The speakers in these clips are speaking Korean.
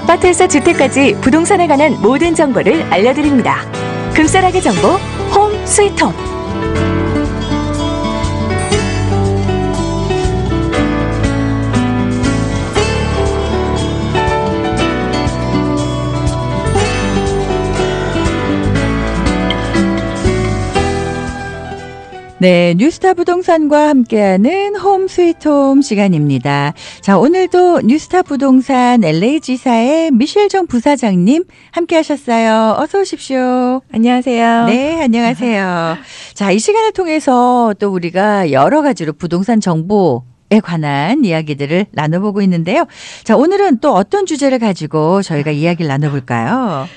아파트에서 주택까지 부동산에 관한 모든 정보를 알려드립니다. 금싸라기 정보 홈 스위트 홈. 네, 뉴스타 부동산과 함께하는 홈 스위트 홈 시간입니다. 자, 오늘도 뉴스타 부동산 LA지사의 미셸정 부사장님 함께하셨어요. 어서 오십시오. 안녕하세요. 네, 안녕하세요. 자, 이 시간을 통해서 또 우리가 여러 가지로 부동산 정보에 관한 이야기들을 나눠보고 있는데요. 자, 오늘은 또 어떤 주제를 가지고 저희가 이야기를 나눠볼까요?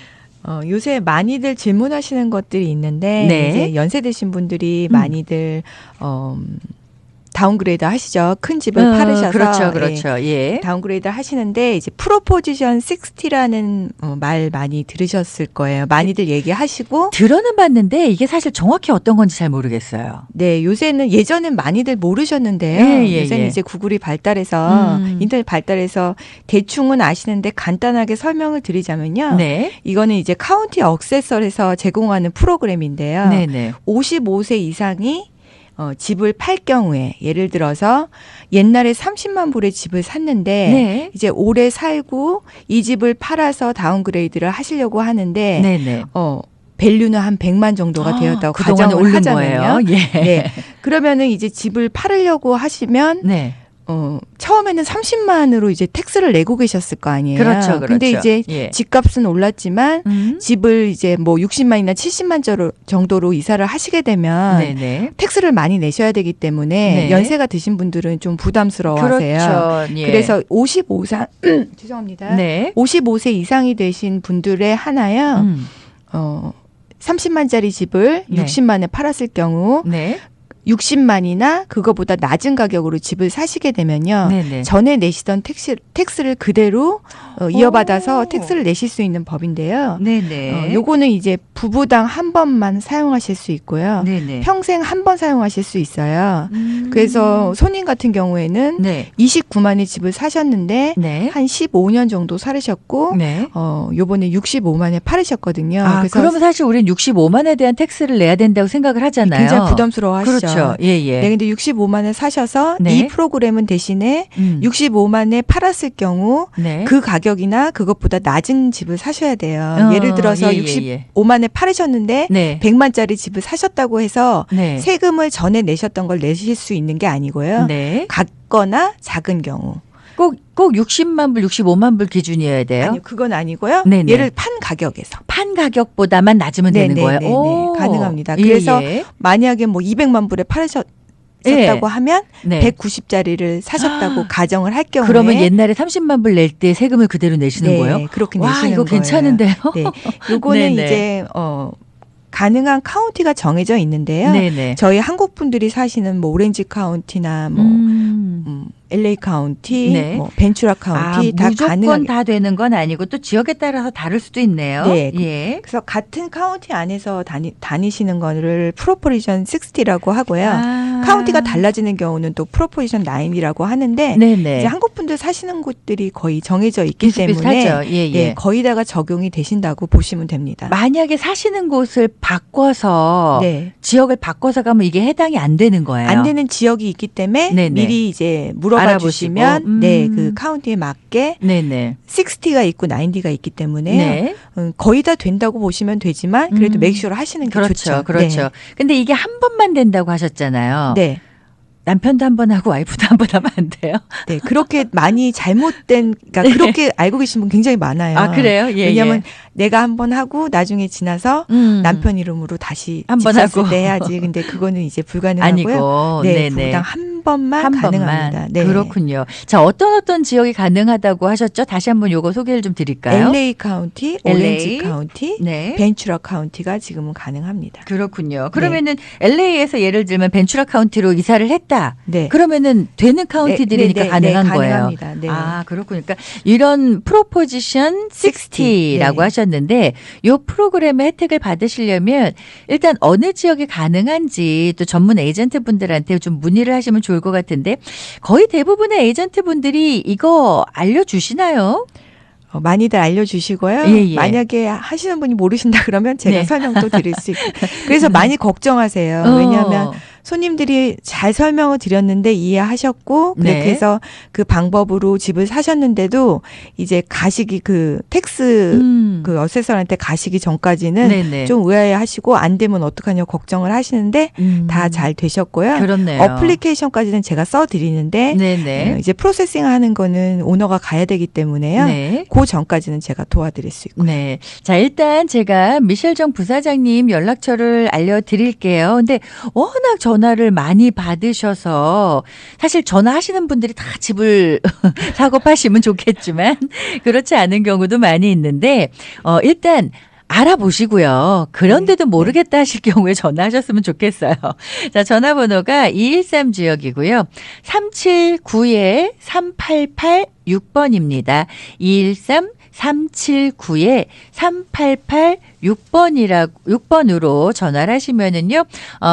요새 많이들 질문하시는 것들이 있는데 네. 이제 연세 드신 분들이 많이들 다운그레이드 하시죠. 큰 집을 팔으셔서 그렇죠. 예. 다운그레이드 하시는데 이제 프로포지션 60라는 말 많이 들으셨을 거예요. 많이들 얘기하시고 들어는 봤는데 이게 사실 정확히 어떤 건지 잘 모르겠어요. 네, 요새는 예전엔 많이들 모르셨는데요. 예, 요새는 예. 이제 구글이 발달해서 인터넷 발달해서 대충은 아시는데 간단하게 설명을 드리자면요. 네. 이거는 이제 카운티 억세서에서 제공하는 프로그램인데요. 네네. 55세 이상이 집을 팔 경우에 예를 들어서 옛날에 30만 불의 집을 샀는데 네. 이제 오래 살고 이 집을 팔아서 다운그레이드를 하시려고 하는데 네네. 밸류는 한 100만 정도가 되었다고 그동안에 가정을 오른 하자면요. 거예요. 예. 네. 그러면은 이제 집을 팔으려고 하시면 네. 처음에는 30만으로 이제 텍스를 내고 계셨을 거 아니에요. 그렇죠. 근데 이제 예. 집값은 올랐지만 집을 이제 뭐 60만이나 70만 정도로 이사를 하시게 되면 네네. 텍스를 많이 내셔야 되기 때문에 네. 연세가 드신 분들은 좀 부담스러워하세요. 그렇죠. 예. 그래서 55세 죄송합니다. 네. 55세 이상이 되신 분들의 하나요. 30만짜리 집을 네. 60만에 팔았을 경우 네. 60만이나 그거보다 낮은 가격으로 집을 사시게 되면요. 네네. 전에 내시던 텍스를 그대로 이어받아서 텍스를 내실 수 있는 법인데요. 네네. 요거는 이제 부부당 한 번만 사용하실 수 있고요. 네네. 평생 한 번 사용하실 수 있어요. 그래서 손님 같은 경우에는 네. 29만의 집을 사셨는데 네. 한 15년 정도 살으셨고 네. 요번에 65만에 팔으셨거든요. 아, 그래서 그러면 사실 우린 65만에 대한 텍스를 내야 된다고 생각을 하잖아요. 굉장히 부담스러워하시죠. 그렇죠. 예, 예. 네, 근데 65만에 사셔서 네. 이 프로그램은 대신에 65만에 팔았을 경우 네. 그 가격이나 그것보다 낮은 집을 사셔야 돼요. 예를 들어서 예, 예. 65만에 팔으셨는데 네. 100만짜리 집을 사셨다고 해서 네. 세금을 전에 내셨던 걸 내실 수 있는 게 아니고요. 네. 같거나 작은 경우. 꼭 60만 불, 65만 불 기준이어야 돼요? 아니요, 그건 아니고요. 네네. 얘를 판 가격에서. 판 가격보다만 낮으면 되는 거예요? 네네네. 오. 가능합니다. 예, 그래서 예. 만약에 뭐 200만 불에 팔으셨다고 예. 하면 네. 190짜리를 사셨다고 가정을 할 경우에 그러면 옛날에 30만 불 낼 때 세금을 그대로 내시는 네, 거예요? 그렇게 와, 내시는 이거 거예요. 괜찮은데요? 네, 요거는 네네. 이제 가능한 카운티가 정해져 있는데요. 네네. 저희 한국 분들이 사시는 뭐 오렌지 카운티나 뭐 LA 카운티, 네. 뭐 벤츄라 카운티 다 무조건 가능하게. 다 되는 건 아니고 또 지역에 따라서 다를 수도 있네요. 네. 예. 그래서 같은 카운티 안에서 다니시는 거를 프로포지션 60라고 하고요. 아. 카운티가 달라지는 경우는 또 프로포지션 9이라고 하는데 네네. 이제 한국 분들 사시는 곳들이 거의 정해져 있기 때문에 비슷비슷하죠. 예, 예. 네, 거의 다가 적용이 되신다고 보시면 됩니다. 만약에 사시는 곳을 바꿔서 네. 지역을 바꿔서 가면 이게 해당이 안 되는 거예요. 안 되는 지역이 있기 때문에 네네. 미리 이제 물어봐 알아보시고. 주시면 네, 그 카운티에 맞게 네네. 60가 있고 90가 있기 때문에 네. 거의 다 된다고 보시면 되지만 그래도 맥슈어를 하시는 게 그렇죠. 좋죠. 그렇죠. 근데 이게 한 번만 된다고 하셨잖아요. 네. 남편도 한 번 하고 와이프도 한 번 하면 안 돼요? 네, 그렇게 많이 잘못된, 그러니까 네. 그렇게 알고 계신 분 굉장히 많아요. 아, 그래요? 예, 왜냐하면 예. 내가 한 번 하고 나중에 지나서 남편 이름으로 다시 한 집 번 샀을 하고. 때 해야지. 근데 그거는 이제 불가능하고요. 아니고. 네, 네네. 부당 한 번만 한 가능합니다. 번만. 네. 그렇군요. 자, 어떤 지역이 가능하다고 하셨죠? 다시 한번 요거 소개를 좀 드릴까요? LA 카운티, LA. 오렌지 카운티, 네. 벤츄라 카운티가 지금은 가능합니다. 그렇군요. 그러면은 LA에서 예를 들면 벤츄라 카운티로 이사를 했다. 네. 그러면은 되는 카운티들이니까 네, 가능한 네, 거예요. 가능합니다. 네. 아, 그렇군요. 그러니까 이런 프로포지션 60라고 네. 하셨는데 요 프로그램의 혜택을 받으시려면 일단 어느 지역이 가능한지 또 전문 에이전트 분들한테 좀 문의를 하시면 좋을 것 같은데 거의 대부분의 에이전트 분들이 이거 알려주시나요? 많이들 알려주시고요. 예, 예. 만약에 하시는 분이 모르신다 그러면 제가 네. 설명도 드릴 수 있고. 그래서 많이 걱정하세요. 왜냐하면 손님들이 잘 설명을 드렸는데 이해하셨고 그렇게 네. 해서 그 방법으로 집을 사셨는데도 이제 가시기 그 텍스 그 어세서한테 가시기 전까지는 네네. 좀 의아해하시고 안 되면 어떡하냐 걱정을 하시는데 다 잘 되셨고요. 그렇네요. 어플리케이션까지는 제가 써드리는데 네네. 이제 프로세싱하는 거는 오너가 가야 되기 때문에요. 네. 그 전까지는 제가 도와드릴 수 있고. 네. 자, 일단 제가 미셸정 부사장님 연락처를 알려드릴게요. 근데 워낙 전화를 많이 받으셔서 사실 전화하시는 분들이 다 집을 사고 파시면 좋겠지만 그렇지 않은 경우도 많이 있는데 일단 알아보시고요. 그런데도 모르겠다 하실 경우에 전화하셨으면 좋겠어요. 자, 전화번호가 213 지역이고요. 379-3886번입니다. 213-379-3886번으로 전화를 하시면은요,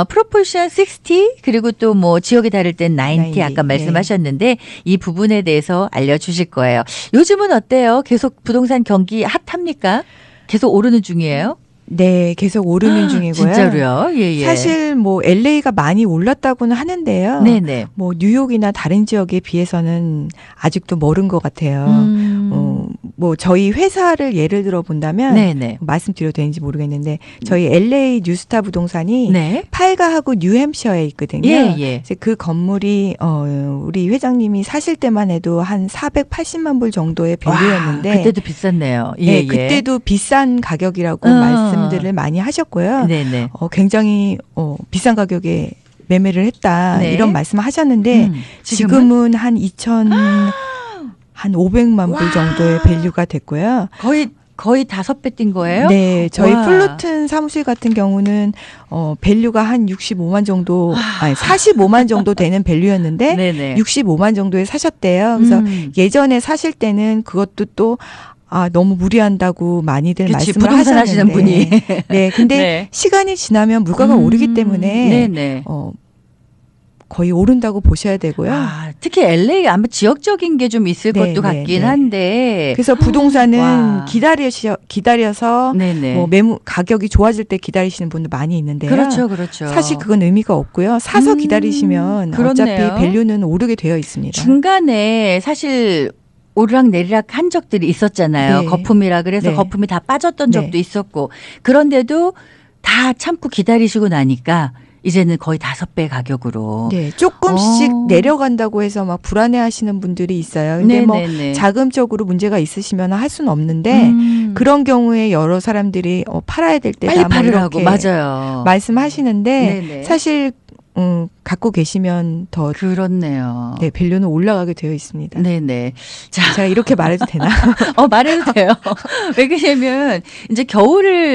프로포션 60 그리고 또 뭐 지역이 다를 땐 90 아까 말씀하셨는데 이 부분에 대해서 알려주실 거예요. 요즘은 어때요? 계속 부동산 경기 핫합니까? 계속 오르는 중이에요? 네, 계속 오르는 중이고요. 진짜로요? 예, 예. 사실 뭐 LA가 많이 올랐다고는 하는데요. 네네. 뭐 뉴욕이나 다른 지역에 비해서는 아직도 멀은 것 같아요. 뭐 저희 회사를 예를 들어 본다면 네네. 말씀드려도 되는지 모르겠는데 저희 LA 뉴스타 부동산이 네. 팔가하고 뉴햄셔에 있거든요. 예, 예. 그래서 그 건물이 우리 회장님이 사실 때만 해도 한 480만 불 정도의 밸류였는데 와, 그때도 비쌌네요. 예, 네, 예. 그때도 비싼 가격이라고 말씀들을 많이 하셨고요. 네네. 굉장히 비싼 가격에 매매를 했다 네. 이런 말씀하셨는데 지금은 한 500만 불 정도의 밸류가 됐고요. 거의 5배 뛴 거예요? 네, 저희 와. 플루튼 사무실 같은 경우는 밸류가 한 65만 정도, 아니 45만 정도 되는 밸류였는데 네네. 65만 정도에 사셨대요. 그래서 예전에 사실 때는 그것도 또 너무 무리한다고 많이들 그치, 말씀을 부동산 하셨는데, 하시는 분이. 네, 근데 네. 시간이 지나면 물가가 오르기 때문에 네네. 거의 오른다고 보셔야 되고요. 특히 LA 아마 지역적인 게 좀 있을 네, 것도 네, 같긴 네. 한데. 그래서 부동산은 와. 기다려서 네네. 뭐 매물 가격이 좋아질 때 기다리시는 분들 많이 있는데요. 그렇죠, 그렇죠. 사실 그건 의미가 없고요. 사서 기다리시면 그렇네요. 어차피 밸류는 오르게 되어 있습니다. 중간에 사실 오르락 내리락 한 적들이 있었잖아요. 네. 거품이라 그래서 네. 거품이 다 빠졌던 네. 적도 있었고. 그런데도 다 참고 기다리시고 나니까 이제는 거의 5배 가격으로. 네, 조금씩 어. 내려간다고 해서 막 불안해하시는 분들이 있어요. 근데 뭐 네네네. 자금적으로 문제가 있으시면 할 수는 없는데 그런 경우에 여러 사람들이 팔아야 될 때다 빨리 뭐 팔으라고. 이렇게 맞아요. 말씀하시는데 네네. 사실 갖고 계시면 더 그렇네요. 네, 밸류는 올라가게 되어 있습니다. 네네. 자, 제가 이렇게 말해도 되나? 말해도 돼요. 왜 그러냐면, 이제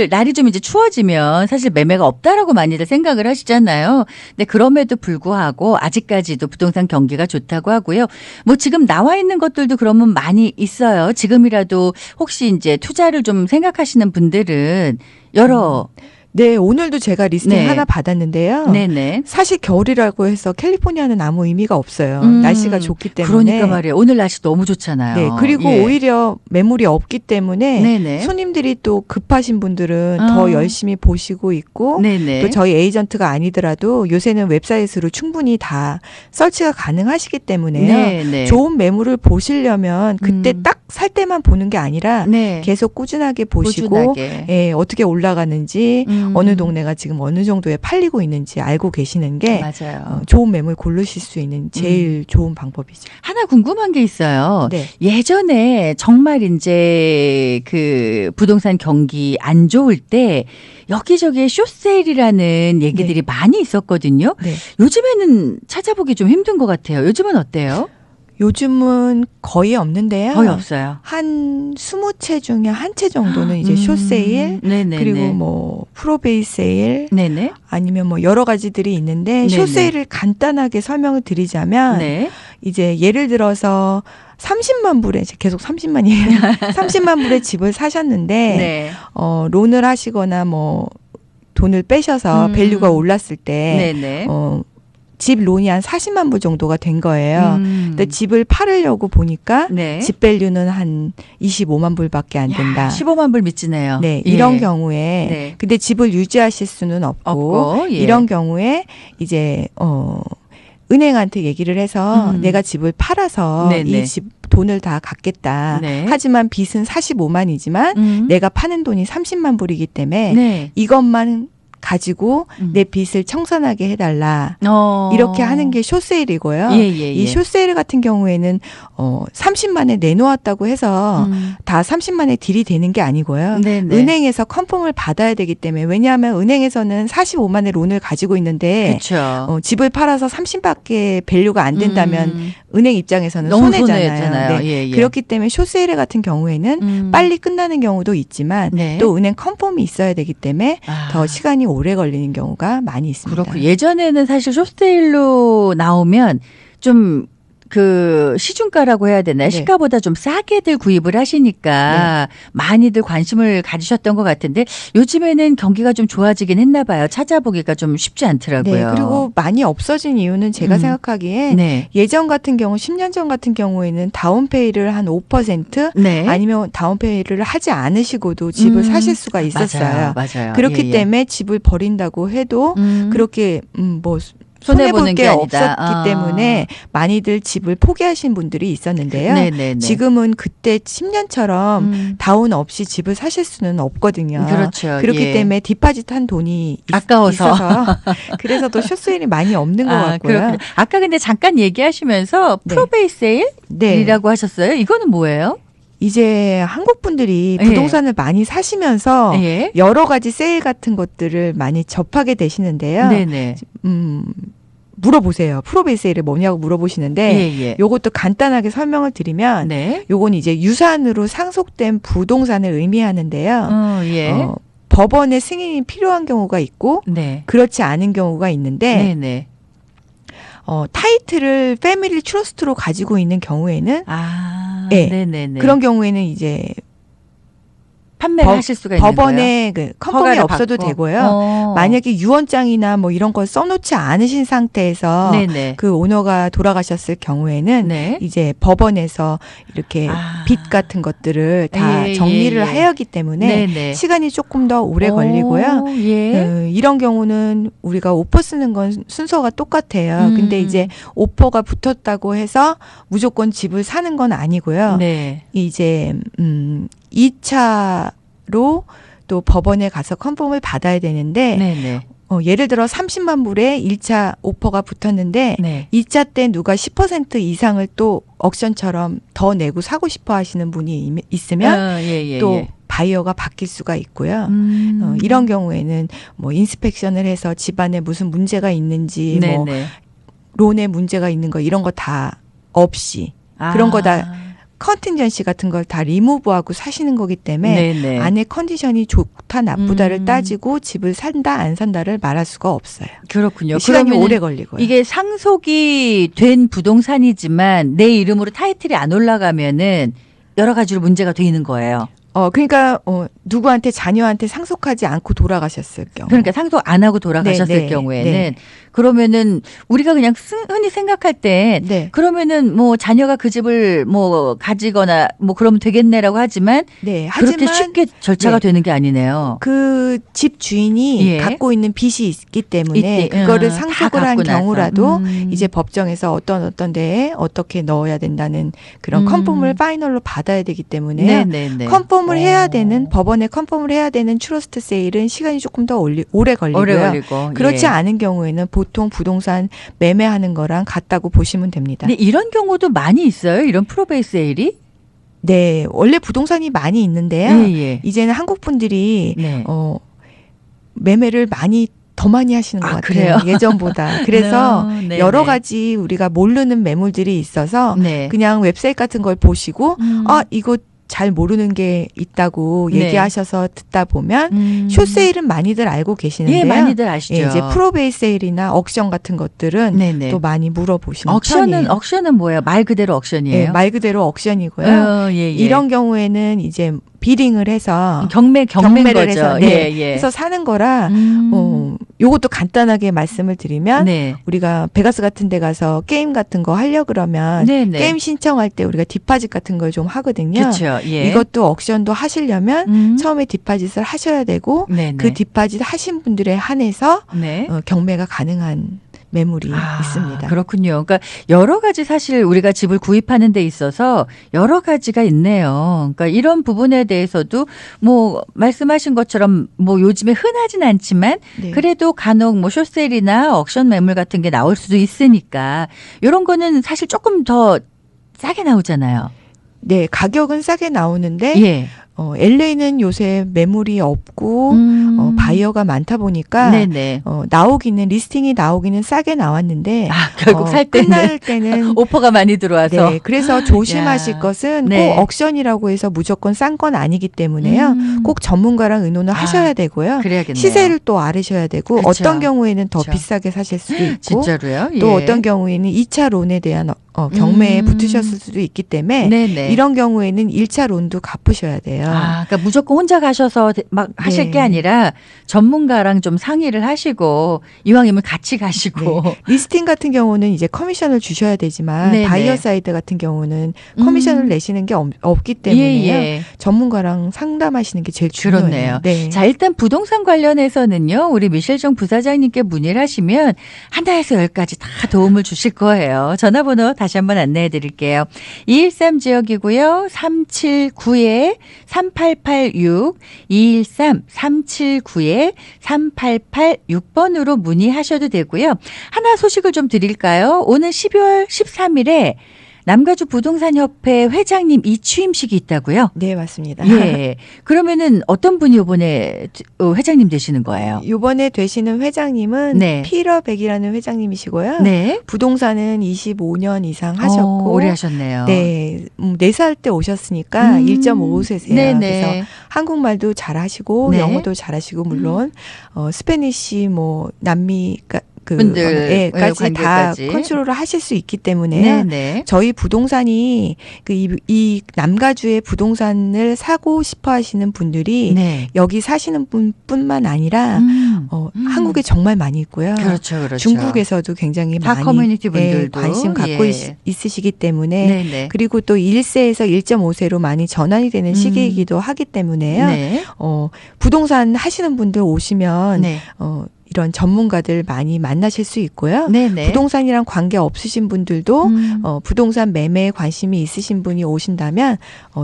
날이 좀 이제 추워지면 사실 매매가 없다라고 많이들 생각을 하시잖아요. 근데 그럼에도 불구하고 아직까지도 부동산 경기가 좋다고 하고요. 뭐 지금 나와 있는 것들도 그러면 많이 있어요. 지금이라도 혹시 이제 투자를 좀 생각하시는 분들은 여러 네, 오늘도 제가 리스팅 네. 하나 받았는데요. 네네. 사실 겨울이라고 해서 캘리포니아는 아무 의미가 없어요. 날씨가 좋기 때문에. 그러니까 말이에요. 오늘 날씨 너무 좋잖아요. 네, 그리고 예. 오히려 매물이 없기 때문에 네네. 손님들이 또 급하신 분들은 아. 더 열심히 보시고 있고 네네. 또 저희 에이전트가 아니더라도 요새는 웹사이트로 충분히 다 설치가 가능하시기 때문에요. 네네. 좋은 매물을 보시려면 그때 딱 살 때만 보는 게 아니라 네. 계속 꾸준하게 보시고 꾸준하게. 예, 어떻게 올라가는지 음. 어느 동네가 지금 어느 정도에 팔리고 있는지 알고 계시는 게 맞아요. 좋은 매물 고르실 수 있는 제일 좋은 방법이죠. 하나 궁금한 게 있어요. 네. 예전에 정말 이제 그 부동산 경기 안 좋을 때 여기저기에 쇼세일이라는 얘기들이 많이 있었거든요. 네. 요즘에는 찾아보기 좀 힘든 것 같아요. 요즘은 어때요? 요즘은 거의 없는데요. 거의 없어요. 한 20채 중에 한 채 정도는 이제 쇼세일 네네네. 그리고 뭐 프로베이 세일 네네. 아니면 뭐 여러 가지들이 있는데 네네. 쇼세일을 간단하게 설명을 드리자면 네. 이제 예를 들어서 30만 불에 계속 30만이에요. 30만 불에 집을 사셨는데 네. 론을 하시거나 뭐 돈을 빼셔서 밸류가 올랐을 때 네네. 집 론이 한 40만 불 정도가 된 거예요. 근데 집을 팔으려고 보니까 네. 집 밸류는 한 25만 불밖에 안 된다. 15만 불 미치네요. 네, 예. 이런 경우에 네. 근데 집을 유지하실 수는 없고, 예. 이런 경우에 이제 은행한테 얘기를 해서 내가 집을 팔아서 네네. 이 집 돈을 다 갚겠다. 네. 하지만 빚은 45만이지만 내가 파는 돈이 30만 불이기 때문에 네. 이것만 가지고 내 빚을 청산하게 해달라. 이렇게 하는 게 숏세일이고요. 예. 이 숏세일 같은 경우에는 30만에 내놓았다고 해서 다 30만에 딜이 되는 게 아니고요. 네네. 은행에서 컨펌을 받아야 되기 때문에, 왜냐하면 은행에서는 45만의 론을 가지고 있는데 그렇죠. 집을 팔아서 30밖에 밸류가 안 된다면 은행 입장에서는 너무 손해잖아요. 손해잖아요. 네. 예, 예. 그렇기 때문에 숏세일 같은 경우에는 빨리 끝나는 경우도 있지만 네. 또 은행 컨펌이 있어야 되기 때문에 더 시간이 오래 걸리는 경우가 많이 있습니다. 그렇고 예전에는 사실 숏세일로 나오면 좀 그 시중가라고 해야 되나요? 네. 시가보다 좀 싸게들 구입을 하시니까 많이들 관심을 가지셨던 것 같은데 요즘에는 경기가 좀 좋아지긴 했나 봐요. 찾아보기가 좀 쉽지 않더라고요. 네, 그리고 많이 없어진 이유는 제가 생각하기에 네. 예전 같은 경우 10년 전 같은 경우에는 다운페이를 한 5% 네. 아니면 다운페이를 하지 않으시고도 집을 사실 수가 있었어요. 맞아요. 그렇기 예, 예. 때문에 집을 버린다고 해도 그렇게 뭐 손해보는 손해볼 게 게 아니다. 없었기 때문에 많이들 집을 포기하신 분들이 있었는데요. 네네네. 지금은 그때 10년처럼 다운 없이 집을 사실 수는 없거든요. 그렇죠. 그렇기 예. 때문에 디파짓한 돈이 아까워서. 있어서 그래서 또 숏세일이 많이 없는 것 같고요. 그렇군요. 아까 근데 잠깐 얘기하시면서 네. 프로베이스 세일이라고 네. 하셨어요. 이거는 뭐예요? 이제 한국 분들이 예. 부동산을 많이 사시면서 예. 여러 가지 세일 같은 것들을 많이 접하게 되시는데요. 네네. 물어보세요. 프로베이스 세일이 뭐냐고 물어보시는데 예. 요것도 간단하게 설명을 드리면 네. 요건 이제 유산으로 상속된 부동산을 의미하는데요. 예. 법원의 승인이 필요한 경우가 있고 네. 그렇지 않은 경우가 있는데 네네. 타이틀을 패밀리 트러스트로 가지고 있는 경우에는 네. 네. 네네네. 그런 경우에는 이제 판매를 하실 수가 있는 거예요. 법원에 그 컨펌이 허가를 없어도 받고. 되고요. 만약에 유언장이나 뭐 이런 걸 써놓지 않으신 상태에서 네네. 그 오너가 돌아가셨을 경우에는 네. 이제 법원에서 이렇게 빚 같은 것들을 다 예, 정리를 예, 예. 해야 하기 때문에 네네. 시간이 조금 더 오래 걸리고요. 예. 이런 경우는 우리가 오퍼 쓰는 건 순서가 똑같아요. 근데 이제 오퍼가 붙었다고 해서 무조건 집을 사는 건 아니고요. 네. 이제 2차로 또 법원에 가서 컨펌을 받아야 되는데 네네. 예를 들어 30만 불에 1차 오퍼가 붙었는데 네. 2차 때 누가 10% 이상을 또 옥션처럼 더 내고 사고 싶어 하시는 분이 있으면 예. 또 바이어가 바뀔 수가 있고요. 음. 이런 경우에는 뭐 인스펙션을 해서 집안에 무슨 문제가 있는지 뭐 네네. 론에 문제가 있는 거 이런 거 다 없이 그런 거 다 컨틴전시 같은 걸 다 리무브하고 사시는 거기 때문에 네네. 안에 컨디션이 좋다 나쁘다를 따지고 집을 산다 안 산다를 말할 수가 없어요. 그렇군요. 시간이 그러면은 오래 걸리고요. 이게 상속이 된 부동산이지만 내 이름으로 타이틀이 안 올라가면은 여러 가지로 문제가 되는 거예요. 그러니까 누구한테 자녀한테 상속하지 않고 돌아가셨을 경우. 그러니까 상속 안 하고 돌아가셨을 네, 네, 경우에는 네. 그러면은 우리가 그냥 흔히 생각할 땐 네. 그러면은 뭐 자녀가 그 집을 뭐 가지거나 뭐 그러면 되겠네라고 하지만 네. 그렇게 하지만 쉽게 절차가 네. 되는 게 아니네요. 그 집 주인이 예. 갖고 있는 빚이 있기 때문에 그거를 다 상속을 한 갖고 나서. 경우라도 이제 법정에서 어떤 데에 어떻게 넣어야 된다는 그런 컨펌을 파이널로 받아야 되기 때문에 네네네. 컨펌을 해야 되는 법원에 컨펌을 해야 되는 트러스트 세일은 시간이 조금 더 오래 걸리고요. 오래 걸리고. 그렇지 예. 않은 경우에는 보통 부동산 매매하는 거랑 같다고 보시면 됩니다. 근데 이런 경우도 많이 있어요. 이런 프로베이스 세일이? 네, 원래 부동산이 많이 있는데요. 예. 이제는 한국 분들이 네. 매매를 더 많이 하시는 것 같아요. 그래요? 예전보다. 그래서 네, 여러 네. 가지 우리가 모르는 매물들이 있어서 네. 그냥 웹사이트 같은 걸 보시고 이거 잘 모르는 게 있다고 네. 얘기하셔서 듣다 보면 숏세일은 많이들 알고 계시는데요. 예, 많이들 아시죠. 예, 이제 프로베이스 세일이나 옥션 같은 것들은 네네. 또 많이 물어보시는 편이에요. 옥션은 뭐예요? 말 그대로 옥션이에요? 예, 말 그대로 옥션이고요. 예. 이런 경우에는 이제 비링을 해서 경매인 경매를 거죠. 해서 예, 예. 해서 사는 거라 요것도 간단하게 말씀을 드리면 네. 우리가 베가스 같은 데 가서 게임 같은 거 하려 그러면 네, 네. 게임 신청할 때 우리가 디파짓 같은 걸 좀 하거든요. 그렇죠. 예. 이것도 옥션도 하시려면 처음에 디파짓을 하셔야 되고 네, 네. 그 디파짓 하신 분들에 한해서 네. 경매가 가능한 매물이 있습니다. 그렇군요. 그러니까 여러 가지 사실 우리가 집을 구입하는 데 있어서 여러 가지가 있네요. 그러니까 이런 부분에 대해서도 뭐 말씀하신 것처럼 뭐 요즘에 흔하진 않지만 네. 그래도 간혹 뭐 쇼셀이나 옥션 매물 같은 게 나올 수도 있으니까 이런 거는 사실 조금 더 싸게 나오잖아요. 네, 가격은 싸게 나오는데 예. LA는 요새 매물이 없고 바이어가 많다 보니까 네네. 나오기는 리스팅이 나오기는 싸게 나왔는데 결국 살 때는 끝날 때는 오퍼가 많이 들어와서. 네, 그래서 조심하실 야. 것은 네. 꼭 옥션이라고 해서 무조건 싼 건 아니기 때문에요. 꼭 전문가랑 의논을 하셔야 되고요. 그래야겠네요. 시세를 또 알으셔야 되고 그렇죠. 어떤 경우에는 더 그렇죠. 비싸게 사실 수도 있고 진짜로요? 또 예. 어떤 경우에는 2차 론에 대한 경매에 붙으셨을 수도 있기 때문에 네네. 이런 경우에는 1차 론도 갚으셔야 돼요. 그러니까 무조건 혼자 가셔서 막 하실 네. 게 아니라 전문가랑 좀 상의를 하시고 이왕이면 같이 가시고. 네. 리스팅 같은 경우는 이제 커미션을 주셔야 되지만 네네. 바이어 사이드 같은 경우는 커미션을 내시는 게 없기 때문에요. 예. 전문가랑 상담하시는 게 제일 중요해요. 그렇네요. 네. 자, 일단 부동산 관련해서는요. 우리 미셸정 부사장님께 문의를 하시면 하나에서 10까지 다 도움을 주실 거예요. 전화번호 다시 한번 안내해 드릴게요. 213 지역이고요. 379-3886 213-379-3886번으로 문의하셔도 되고요. 하나 소식을 좀 드릴까요? 오늘 12월 13일에 남가주 부동산협회 회장님 이취임식이 있다고요? 네, 맞습니다. 예. 그러면은 어떤 분이 이번에 회장님 되시는 거예요? 이번에 되시는 회장님은 네. 피러 백이라는 회장님이시고요. 네. 부동산은 25년 이상 하셨고 오래 하셨네요. 네, 4살 때 오셨으니까 1.5세세요. 네네. 그래서 한국말도 잘하시고 네. 영어도 잘하시고 물론 스페니쉬 뭐 남미 분들 까지 다 관계까지. 컨트롤을 하실 수 있기 때문에요. 네네. 저희 부동산이 이 남가주의 부동산을 사고 싶어 하시는 분들이 네. 여기 사시는 분뿐만 아니라 한국에 정말 많이 있고요. 그렇죠, 그렇죠. 중국에서도 굉장히 다 많이 커뮤니티 분들도 관심 갖고 예. 있으시기 때문에 네네. 그리고 또 1세에서 1.5세로 많이 전환이 되는 시기이기도 하기 때문에요. 네. 부동산 하시는 분들 오시면 네. 이런 전문가들 많이 만나실 수 있고요. 네네. 부동산이랑 관계 없으신 분들도 부동산 매매에 관심이 있으신 분이 오신다면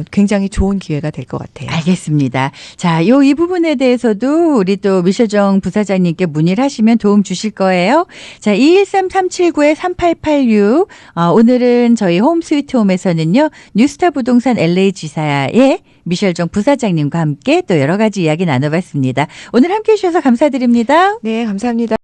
굉장히 좋은 기회가 될 것 같아요. 알겠습니다. 자, 이 부분에 대해서도 우리 또 미셸정 부사장님께 문의를 하시면 도움 주실 거예요. 자, 213-379-3886. 오늘은 저희 홈 스위트 홈에서는요. 뉴스타 부동산 LA 지사의 미셸정 부사장님과 함께 또 여러 가지 이야기 나눠봤습니다. 오늘 함께해 주셔서 감사드립니다. 네, 감사합니다.